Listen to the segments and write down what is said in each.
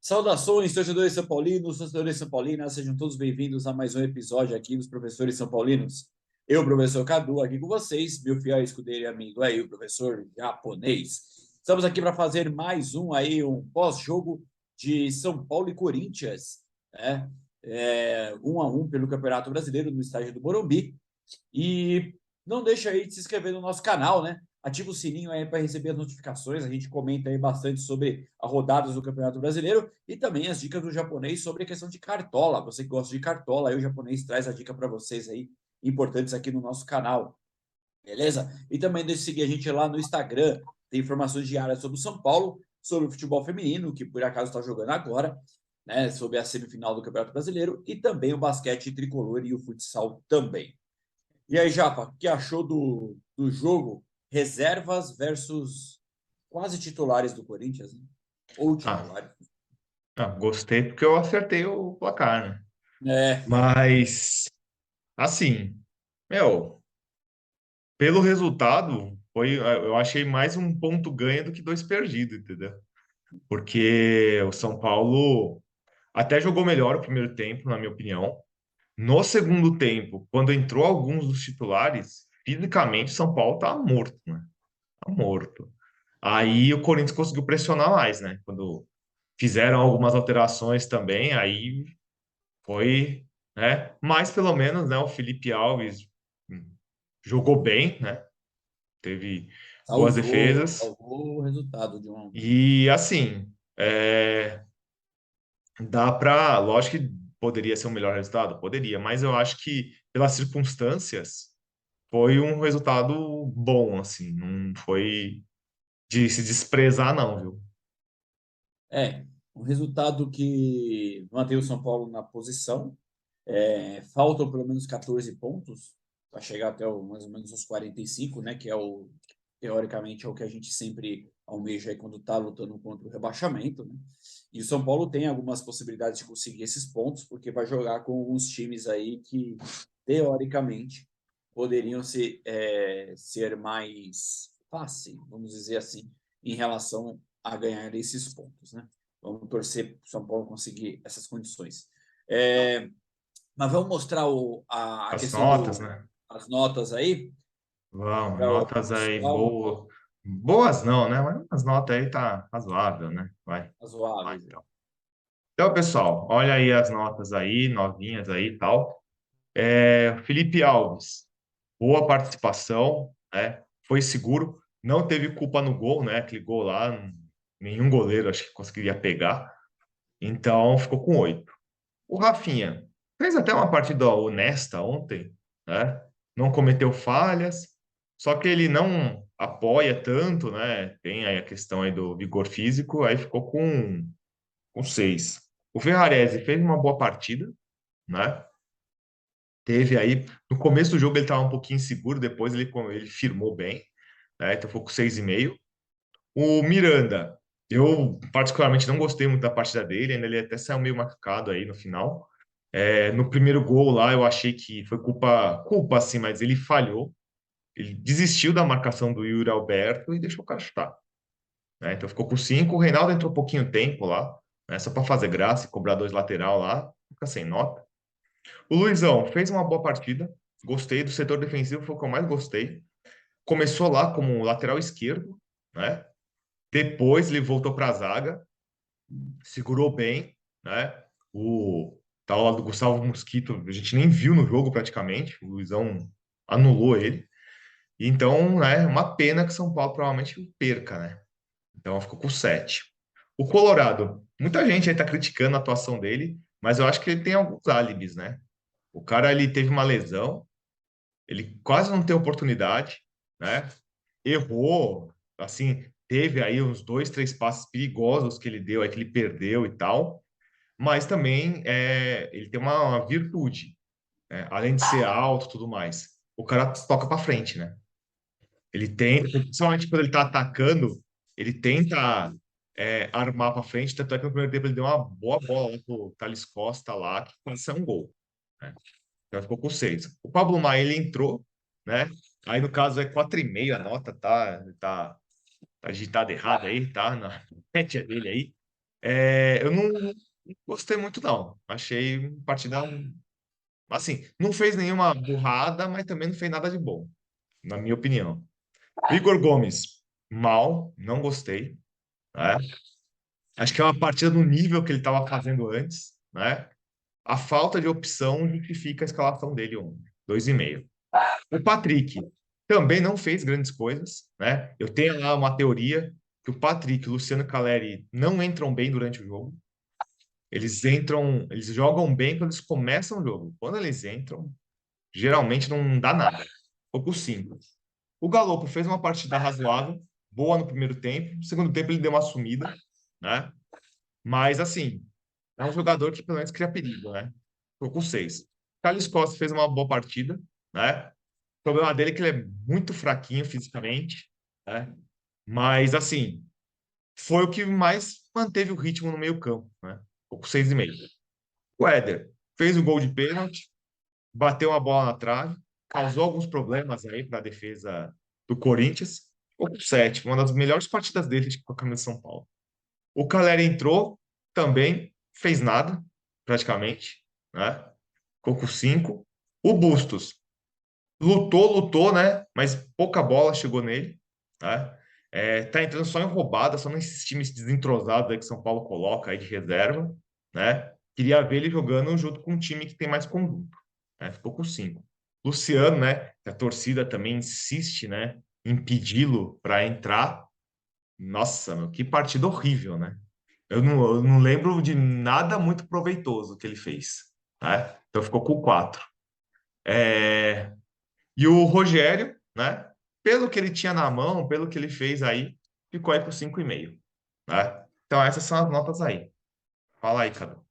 Saudações, torcedores são paulinos, torcedores são paulinas, sejam todos bem-vindos a mais um episódio aqui dos Professores São Paulinos. Eu, professor Cadu, aqui com vocês, meu fiel escudeiro e amigo aí, o professor japonês. Estamos aqui para fazer mais um pós-jogo de São Paulo e Corinthians, né? 1-1 pelo Campeonato Brasileiro no estádio do Morumbi. E não deixa aí de se inscrever no nosso canal, né? Ativa o sininho aí para receber as notificações. A gente comenta aí bastante sobre as rodadas do Campeonato Brasileiro e também as dicas do japonês sobre a questão de cartola. Você que gosta de cartola, aí o japonês traz a dica para vocês aí, importantes aqui no nosso canal. Beleza? E também deixe de seguir a gente lá no Instagram. Tem informações diárias sobre o São Paulo, sobre o futebol feminino, que por acaso está jogando agora, né? Sobre a semifinal do Campeonato Brasileiro e também o basquete tricolor e o futsal também. E aí, Japa, o que achou do jogo? Reservas versus quase titulares do Corinthians, né? Ou Ah, titulares. gostei porque eu acertei o placar, né? É, Mas, assim, meu, pelo resultado, eu achei mais um ponto ganho do que dois perdidos, entendeu? Porque o São Paulo até jogou melhor o primeiro tempo, na minha opinião. No segundo tempo, quando entrou alguns dos titulares, fisicamente o São Paulo tá morto, né? Tá morto. Aí o Corinthians conseguiu pressionar mais, né? Quando fizeram algumas alterações também, aí foi, né? Mas pelo menos, né, o Felipe Alves hum, jogou bem, né? Teve boas defesas salvou o resultado de um. e assim, dá para, lógico que poderia ser um melhor resultado, poderia, mas eu acho que pelas circunstâncias foi um resultado bom, assim, não foi de se desprezar não, viu? Um resultado que mantém o São Paulo na posição. Faltam pelo menos 14 pontos para chegar até mais ou menos os 45, né? Que é teoricamente, é o que a gente sempre almeja aí quando está lutando contra o rebaixamento, né? E o São Paulo tem algumas possibilidades de conseguir esses pontos, porque vai jogar com alguns times aí que, teoricamente, poderiam ser mais fáceis, vamos dizer assim, em relação a ganhar esses pontos, né? Vamos torcer para o São Paulo conseguir essas condições. É, mas vamos mostrar a As questão notas, né? as notas aí Vamos, para o notas aí pessoal boas. Boas não, né? Mas as notas aí tá razoável, né? Vai razoáveis. então. Então, pessoal, olha aí as notas aí, novinhas aí e tal. Felipe Alves, boa participação, né? Foi seguro, não teve culpa no gol, né? Aquele gol lá, nenhum goleiro acho que conseguiria pegar. Então, ficou com 8. O Rafinha fez até uma partida honesta ontem, né? Não cometeu falhas, só que ele não apoia tanto, né? Tem aí a questão aí do vigor físico, aí ficou com 6. O Ferrarese fez uma boa partida, né? Teve aí, no começo do jogo ele estava um pouquinho inseguro, depois ele firmou bem, né? Então ficou com 6,5. O Miranda, eu particularmente não gostei muito da partida dele, ainda ele até saiu meio machucado aí no final. No primeiro gol lá, eu achei que foi culpa assim, mas ele falhou. Ele desistiu da marcação do Yuri Alberto e deixou o cara chutar, né? Então ficou com 5. O Reinaldo entrou um pouquinho tempo lá, né? Só para fazer graça e cobrar dois lateral lá, fica sem nota. O Luizão fez uma boa partida, gostei do setor defensivo, foi o que eu mais gostei. Começou lá como lateral esquerdo, né? Depois ele voltou para a zaga, segurou bem, né? O tal lá do Gustavo Mosquito, a gente nem viu no jogo praticamente, o Luizão anulou ele. Então, né, uma pena que São Paulo provavelmente perca, né? Então ficou com 7. O Colorado, muita gente aí tá criticando a atuação dele, mas eu acho que ele tem alguns álibis, né? O cara ele teve uma lesão, ele quase não tem oportunidade, né? Errou, assim, teve aí uns dois, três passes perigosos que ele deu, aí que ele perdeu e tal, mas também ele tem uma virtude, né? Além de ser alto e tudo mais. O cara toca para frente, né? Ele tenta, principalmente quando ele tá atacando, ele tenta armar para frente, tanto é que no primeiro tempo ele deu uma boa bola lá pro Thales Costa lá, que pode ser um gol, né? Então ficou com 6. O Pablo Maia, ele entrou, né? Aí no caso é 4,5 a nota, tá digitada errada aí, tá? Na média dele aí. Eu não gostei muito, não. Achei uma partida, assim, não fez nenhuma burrada, mas também não fez nada de bom, na minha opinião. Igor Gomes, mal, não gostei, né? Acho que é uma partida no nível que ele estava fazendo antes, né? A falta de opção justifica a escalação dele ontem, 2,5. O Patrick também não fez grandes coisas, né? Eu tenho lá uma teoria que o Patrick e o Luciano Caleri não entram bem durante o jogo. Eles jogam bem quando eles começam o jogo. Quando eles entram, geralmente não dá nada. Pouco simples. O Galopo fez uma partida razoável, boa no primeiro tempo. No segundo tempo ele deu uma sumida, né? Mas assim, é um jogador que pelo menos cria perigo, né? Ficou com 6. Carlos Costa fez uma boa partida, né? O problema dele é que ele é muito fraquinho fisicamente, né? Mas assim, foi o que mais manteve o ritmo no meio-campo, né? Ficou com 6,5. O Éder fez o gol de pênalti, bateu uma bola na trave, causou alguns problemas aí para a defesa do Corinthians. Ficou com 7, uma das melhores partidas dele com a camisa de São Paulo. O Caleri entrou, também fez nada, praticamente, né? Ficou com 5. O Bustos lutou, né? Mas pouca bola chegou nele, né? Tá entrando só em roubada, só nesses times desentrosados aí que São Paulo coloca aí de reserva, né? Queria ver ele jogando junto com um time que tem mais conjunto, né? Ficou com 5. Luciano, né? A torcida também insiste, né? Em pedi-lo para entrar. Nossa, meu, que partida horrível, né? Eu não lembro de nada muito proveitoso que ele fez, né? Então ficou com 4. É, E o Rogério, né? Pelo que ele tinha na mão, pelo que ele fez aí, ficou aí por 5,5, né? Então essas são as notas aí. Fala aí, Cadu.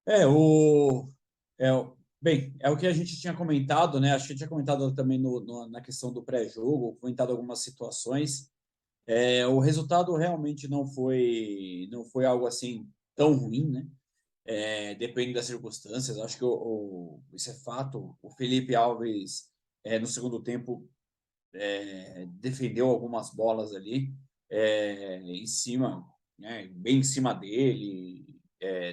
É, o, bem, é o que a gente tinha comentado, né? Acho que a gente tinha comentado também na questão do pré-jogo, comentado algumas situações. O resultado realmente não foi algo assim tão ruim, né? Depende das circunstâncias. Acho que isso é fato. O Felipe Alves, no segundo tempo, defendeu algumas bolas ali em cima, né, bem em cima dele,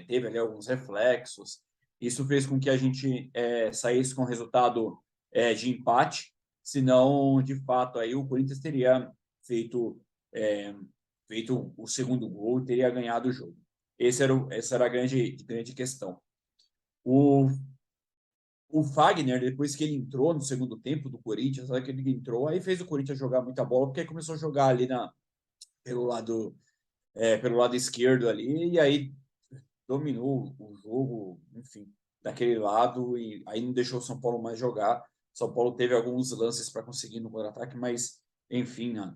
teve ali alguns reflexos. Isso fez com que a gente saísse com resultado de empate, senão, de fato, aí o Corinthians teria feito, é, feito o segundo gol e teria ganhado o jogo. Essa era a grande questão. O o Fagner, depois que ele entrou no segundo tempo do Corinthians, sabe que ele entrou, aí fez o Corinthians jogar muita bola, porque aí começou a jogar ali pelo lado esquerdo ali, e aí dominou o jogo, enfim, daquele lado, e aí não deixou o São Paulo mais jogar. São Paulo teve alguns lances para conseguir no contra-ataque, mas, enfim, né?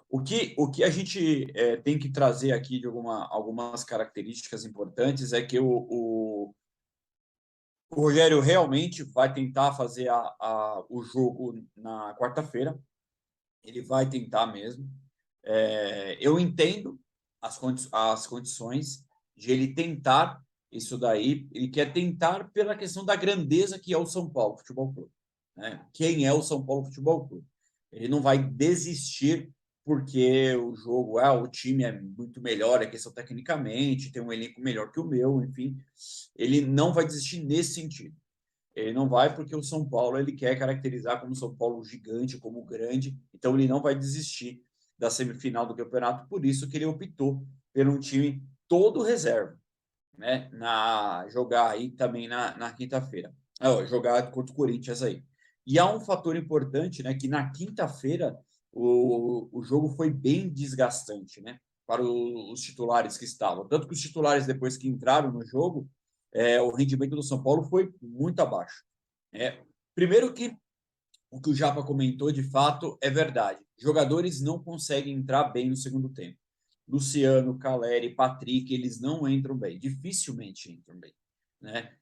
O que a gente tem que trazer aqui de algumas características importantes é que o Rogério realmente vai tentar fazer o jogo na quarta-feira. Ele vai tentar mesmo. Eu entendo as condições de ele tentar isso daí. Ele quer tentar pela questão da grandeza que é o São Paulo Futebol Clube, né? Quem é o São Paulo Futebol Clube? Ele não vai desistir porque o jogo, o time é muito melhor, é questão tecnicamente, tem um elenco melhor que o meu, enfim. Ele não vai desistir nesse sentido. Ele não vai porque o São Paulo ele quer caracterizar como São Paulo gigante, como grande, então ele não vai desistir da semifinal do campeonato, por isso que ele optou por um time todo reserva, né? Jogar aí também na quinta-feira. Jogar contra o Corinthians aí. E há um fator importante, né? Que na quinta-feira o jogo foi bem desgastante, né? Para os titulares que estavam. Tanto que os titulares, depois que entraram no jogo, o rendimento do São Paulo foi muito abaixo. Primeiro que o que o Japa comentou, de fato, é verdade. Jogadores não conseguem entrar bem no segundo tempo. Luciano, Caleri, Patrick, eles não entram bem, dificilmente entram bem, né?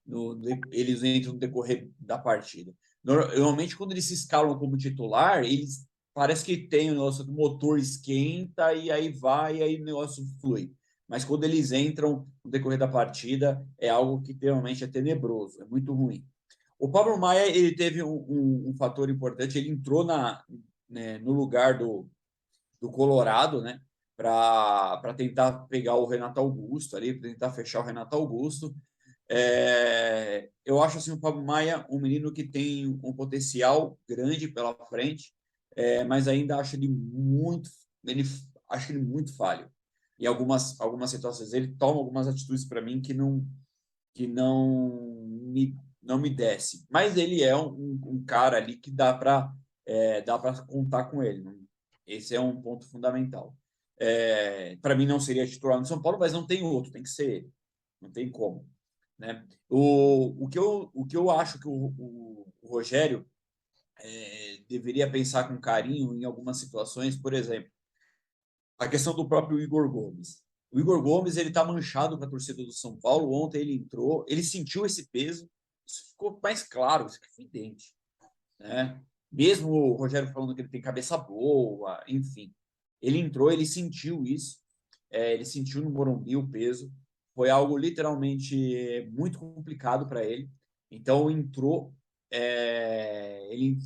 Eles entram no decorrer da partida. Normalmente, quando eles se escalam como titular, eles parece que tem o negócio do motor esquenta e aí vai, e aí o negócio flui. Mas quando eles entram no decorrer da partida, é algo que realmente é tenebroso, é muito ruim. O Pablo Maia ele teve um fator importante, ele entrou no lugar do Colorado, né? para tentar pegar o Renato Augusto ali, para tentar fechar o Renato Augusto. Eu acho assim o Pablo Maia um menino que tem um potencial grande pela frente, mas ainda acho ele muito falho. Em algumas situações ele toma algumas atitudes para mim que não me desce. Mas ele é um cara ali que dá para contar com ele. Esse é um ponto fundamental. Para mim não seria titular no São Paulo, mas não tem outro, tem que ser ele. Não tem como. Né? O que eu acho que o Rogério deveria pensar com carinho em algumas situações, por exemplo, a questão do próprio Igor Gomes. O Igor Gomes ele está manchado com a torcida do São Paulo. Ontem ele entrou, ele sentiu esse peso, isso ficou mais claro, isso ficou evidente. Né? Mesmo o Rogério falando que ele tem cabeça boa, enfim. Ele entrou, ele sentiu isso, ele sentiu no Morumbi o peso. Foi algo literalmente muito complicado para ele. Então entrou, ele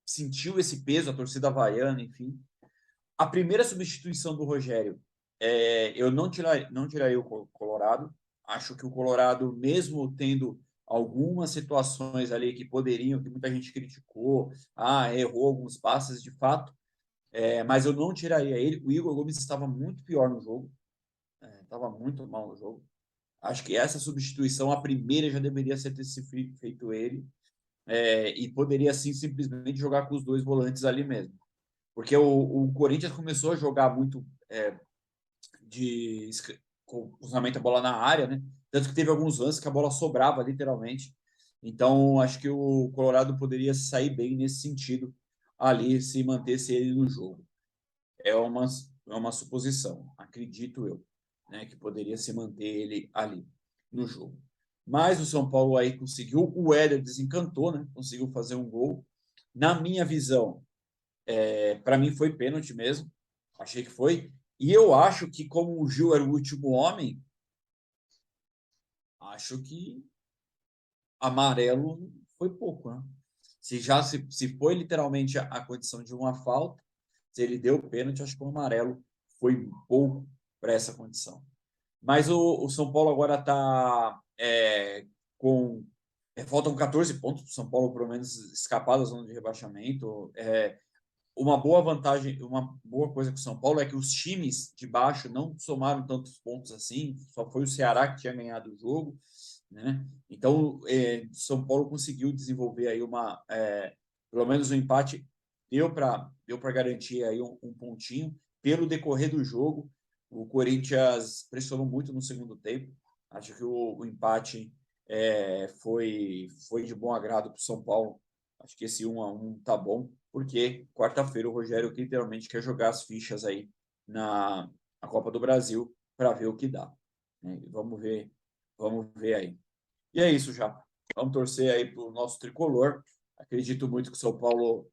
sentiu esse peso, a torcida havaiana, enfim. A primeira substituição do Rogério, eu não tiraria o Colorado. Acho que o Colorado, mesmo tendo algumas situações ali que poderiam, que muita gente criticou, errou alguns passes de fato, mas eu não tiraria ele. O Igor Gomes estava muito pior no jogo, estava muito mal no jogo. Acho que essa substituição, a primeira, já deveria ter sido feito ele, e poderia sim simplesmente jogar com os dois volantes ali mesmo. Porque o Corinthians começou a jogar muito de cruzamento a bola na área, né? Tanto que teve alguns lances que a bola sobrava, literalmente. Então, acho que o Colorado poderia sair bem nesse sentido ali, se mantesse ele no jogo. É uma suposição, acredito eu, né? Que poderia se manter ele ali no jogo. Mas o São Paulo aí conseguiu, o Éder desencantou, né? Conseguiu fazer um gol. Na minha visão, para mim foi pênalti mesmo. Achei que foi. E eu acho que, como o Gil era o último homem, acho que amarelo foi pouco, né? Se foi literalmente a condição de uma falta, se ele deu pênalti, acho que o amarelo foi pouco para essa condição. Mas o São Paulo agora está com. Faltam 14 pontos para o São Paulo, pelo menos, escapar da zona de rebaixamento. Uma boa vantagem, uma boa coisa com o São Paulo é que os times de baixo não somaram tantos pontos assim, só foi o Ceará que tinha ganhado o jogo, né? Então, São Paulo conseguiu desenvolver aí pelo menos um empate, deu para garantir aí um pontinho. Pelo decorrer do jogo, o Corinthians pressionou muito no segundo tempo. Acho que o empate foi de bom agrado para o São Paulo. Acho que esse 1-1 tá bom, porque quarta-feira o Rogério literalmente quer jogar as fichas aí na Copa do Brasil para ver o que dá. Né? Vamos ver aí. E é isso já. Vamos torcer aí para o nosso tricolor. Acredito muito que o São Paulo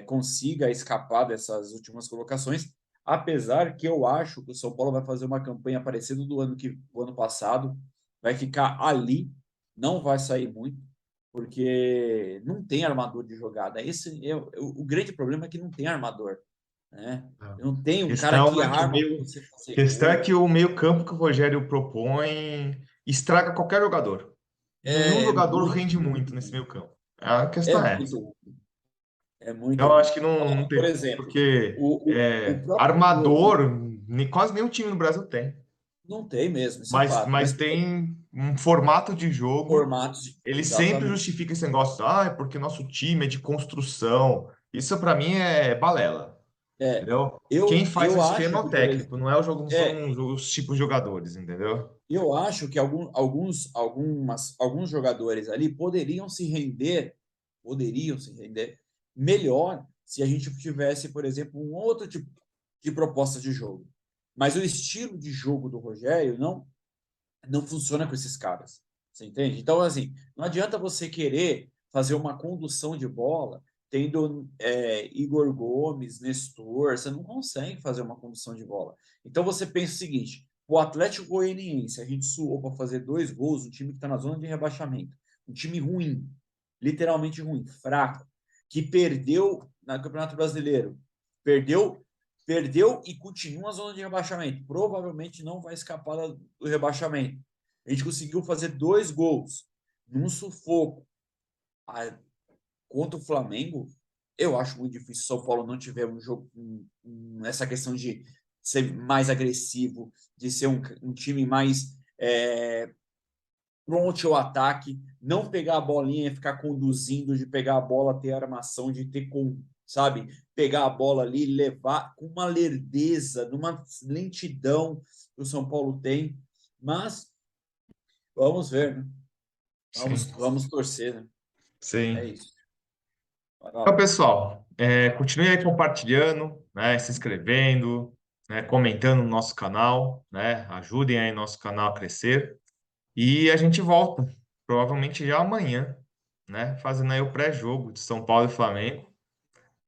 consiga escapar dessas últimas colocações, apesar que eu acho que o São Paulo vai fazer uma campanha parecida do ano passado, vai ficar ali, não vai sair muito, porque não tem armador de jogada. Esse o grande problema é que não tem armador, né? Não tem um cara Questão que é que arma para você fazer questão é gol. que o meio-campo que o Rogério propõe estraga qualquer jogador. Nenhum É jogador muito, rende muito muito nesse ruim. meio-campo. A É questão é essa. muito É muito Então, eu ruim. acho que não Por tem. exemplo, Porque o próprio Igor armador, quase nenhum time no Brasil tem. não tem mesmo, isso é Mas, fato. Mas mas tem um formato de jogo. formatos, Ele sempre exatamente. justifica esse negócio. É porque nosso time é de construção. Isso, para mim, é balela. É, Entendeu? Quem faz o eu esquema acho é que, o por técnico, exemplo, não é o jogo, não é, são os tipos de jogadores, entendeu? eu acho que alguns jogadores ali poderiam se render melhor se a gente tivesse, por exemplo, um outro tipo de proposta de jogo. Mas o estilo de jogo do Rogério não funciona com esses caras. Você entende? Então, assim, não adianta você querer fazer uma condução de bola tendo Igor Gomes, Nestor, você não consegue fazer uma condução de bola. Então, você pensa o seguinte, o Atlético Goianiense, a gente suou para fazer 2 gols, um time que está na zona de rebaixamento, um time ruim, literalmente ruim, fraco, que perdeu no Campeonato Brasileiro, perdeu perdeu e continua na zona de rebaixamento. Provavelmente não vai escapar do rebaixamento. A gente conseguiu fazer 2 gols num sufoco contra o Flamengo. Eu acho muito difícil o São Paulo não tiver um jogo essa questão de ser mais agressivo, de ser um time mais pronto ao ataque, não pegar a bolinha e ficar conduzindo, de pegar a bola, ter armação, de ter sabe, pegar a bola ali, levar com uma lerdeza, numa lentidão que o São Paulo tem. Mas vamos ver, né? Vamos torcer, né? É Sim. isso. Então, pessoal, continue aí compartilhando, né, se inscrevendo, né, comentando no nosso canal, né, ajudem aí nosso canal a crescer. E a gente volta, provavelmente já amanhã, né, fazendo aí o pré-jogo de São Paulo e Flamengo.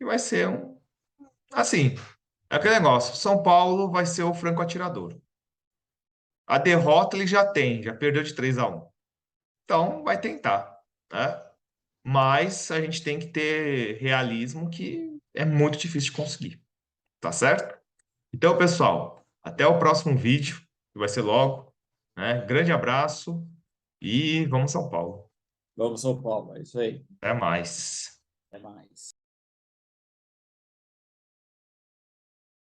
E vai ser assim, é aquele negócio, São Paulo vai ser o franco atirador. A derrota ele já tem, já perdeu de 3-1. Então, vai tentar, né? Mas a gente tem que ter realismo que é muito difícil de conseguir, tá certo? Então, pessoal, até o próximo vídeo, que vai ser logo, né? Grande abraço e vamos São Paulo. Vamos, São Paulo. É isso aí. Até mais. Até mais.